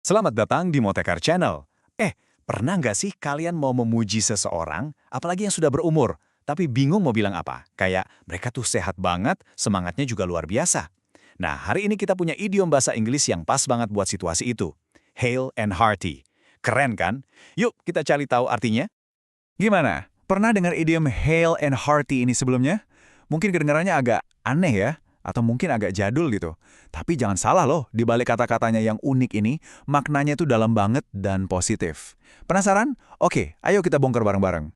Selamat datang di Motekar Channel. Pernah nggak sih kalian mau memuji seseorang, apalagi yang sudah berumur, tapi bingung mau bilang apa? Kayak mereka tuh sehat banget, semangatnya juga luar biasa. Nah, hari ini kita punya idiom bahasa Inggris yang pas banget buat situasi itu. Hale and hearty. Keren kan? Yuk kita cari tahu artinya. Gimana? Pernah dengar idiom hale and hearty ini sebelumnya? Mungkin kedengarannya agak aneh ya, atau mungkin agak jadul gitu. Tapi jangan salah loh, di balik kata-katanya yang unik ini, maknanya itu dalam banget dan positif. Penasaran? Oke, ayo kita bongkar bareng-bareng.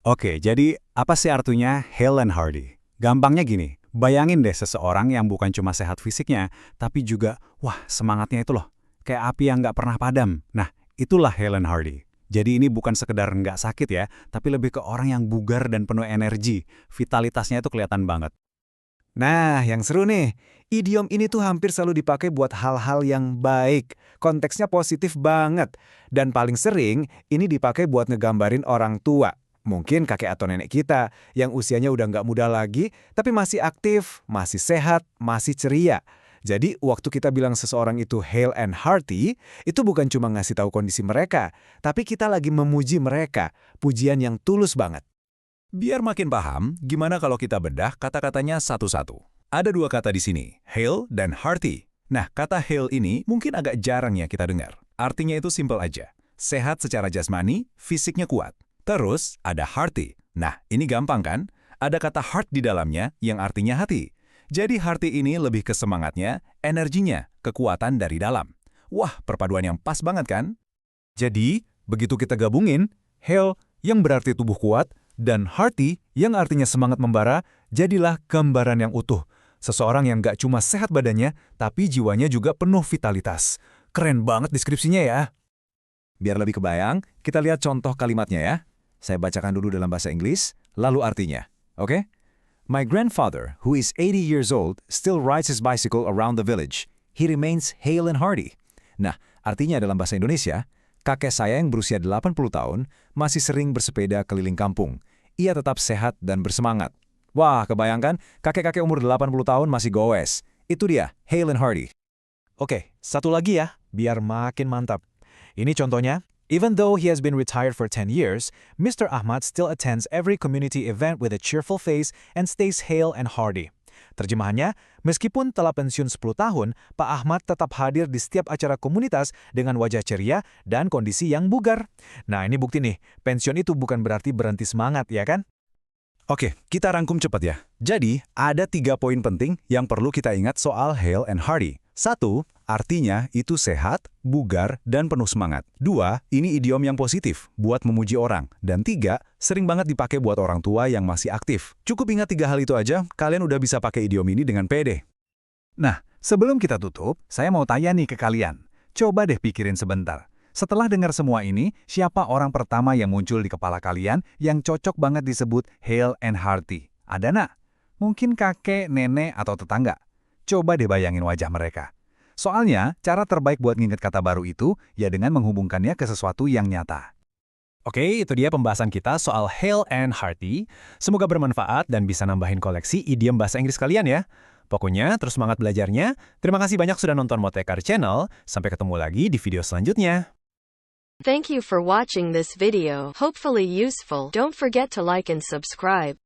Oke, jadi apa sih artinya hale and hearty? Gampangnya gini, bayangin deh seseorang yang bukan cuma sehat fisiknya, tapi juga, wah semangatnya itu loh, kayak api yang nggak pernah padam. Nah, itulah hale and hearty. Jadi ini bukan sekedar nggak sakit ya, tapi lebih ke orang yang bugar dan penuh energi. Vitalitasnya itu kelihatan banget. Nah, yang seru nih, idiom ini tuh hampir selalu dipakai buat hal-hal yang baik. Konteksnya positif banget. Dan paling sering, ini dipakai buat ngegambarin orang tua. Mungkin kakek atau nenek kita, yang usianya udah nggak muda lagi, tapi masih aktif, masih sehat, masih ceria. Jadi, waktu kita bilang seseorang itu hale and hearty, itu bukan cuma ngasih tahu kondisi mereka, tapi kita lagi memuji mereka, pujian yang tulus banget. Biar makin paham, gimana kalau kita bedah kata-katanya satu-satu? Ada dua kata di sini, hale dan hearty. Nah, kata hale ini mungkin agak jarang ya kita dengar. Artinya itu simpel aja. Sehat secara jasmani, fisiknya kuat. Terus, ada hearty. Nah, ini gampang kan? Ada kata heart di dalamnya yang artinya hati. Jadi hearty ini lebih ke semangatnya, energinya, kekuatan dari dalam. Wah, perpaduan yang pas banget kan? Jadi, begitu kita gabungin, hale yang berarti tubuh kuat, dan hearty yang artinya semangat membara, jadilah gambaran yang utuh. Seseorang yang gak cuma sehat badannya, tapi jiwanya juga penuh vitalitas. Keren banget deskripsinya ya. Biar lebih kebayang, kita lihat contoh kalimatnya ya. Saya bacakan dulu dalam bahasa Inggris, lalu artinya. Oke? My grandfather, who is 80 years old, still rides his bicycle around the village. He remains hale and hearty. Nah, artinya dalam bahasa Indonesia, kakek saya yang berusia 80 tahun masih sering bersepeda keliling kampung. Ia tetap sehat dan bersemangat. Wah, kebayangkan kakek-kakek umur 80 tahun masih goes. Itu dia, hale and hearty. Oke, satu lagi ya, biar makin mantap. Ini contohnya, even though he has been retired for 10 years, Mr. Ahmad still attends every community event with a cheerful face and stays hale and hearty. Terjemahannya, meskipun telah pensiun 10 tahun, Pak Ahmad tetap hadir di setiap acara komunitas dengan wajah ceria dan kondisi yang bugar. Nah, ini bukti nih, pensiun itu bukan berarti berhenti semangat, ya kan? Oke, kita rangkum cepat ya. Jadi, ada 3 poin penting yang perlu kita ingat soal hale and hearty. 1, artinya itu sehat, bugar, dan penuh semangat. 2, ini idiom yang positif, buat memuji orang. Dan 3, sering banget dipakai buat orang tua yang masih aktif. Cukup ingat 3 hal itu aja, kalian udah bisa pakai idiom ini dengan pede. Nah, sebelum kita tutup, saya mau tanya nih ke kalian. Coba deh pikirin sebentar. Setelah dengar semua ini, siapa orang pertama yang muncul di kepala kalian yang cocok banget disebut hale and hearty? Ada nak? Mungkin kakek, nenek, atau tetangga? Coba deh bayangin wajah mereka. Soalnya, cara terbaik buat nginget kata baru itu, ya dengan menghubungkannya ke sesuatu yang nyata. Oke, itu dia pembahasan kita soal hale and hearty. Semoga bermanfaat dan bisa nambahin koleksi idiom bahasa Inggris kalian ya. Pokoknya, terus semangat belajarnya. Terima kasih banyak sudah nonton Motekar Channel. Sampai ketemu lagi di video selanjutnya. Thank you for watching this video. Hopefully useful. Don't forget to like and subscribe.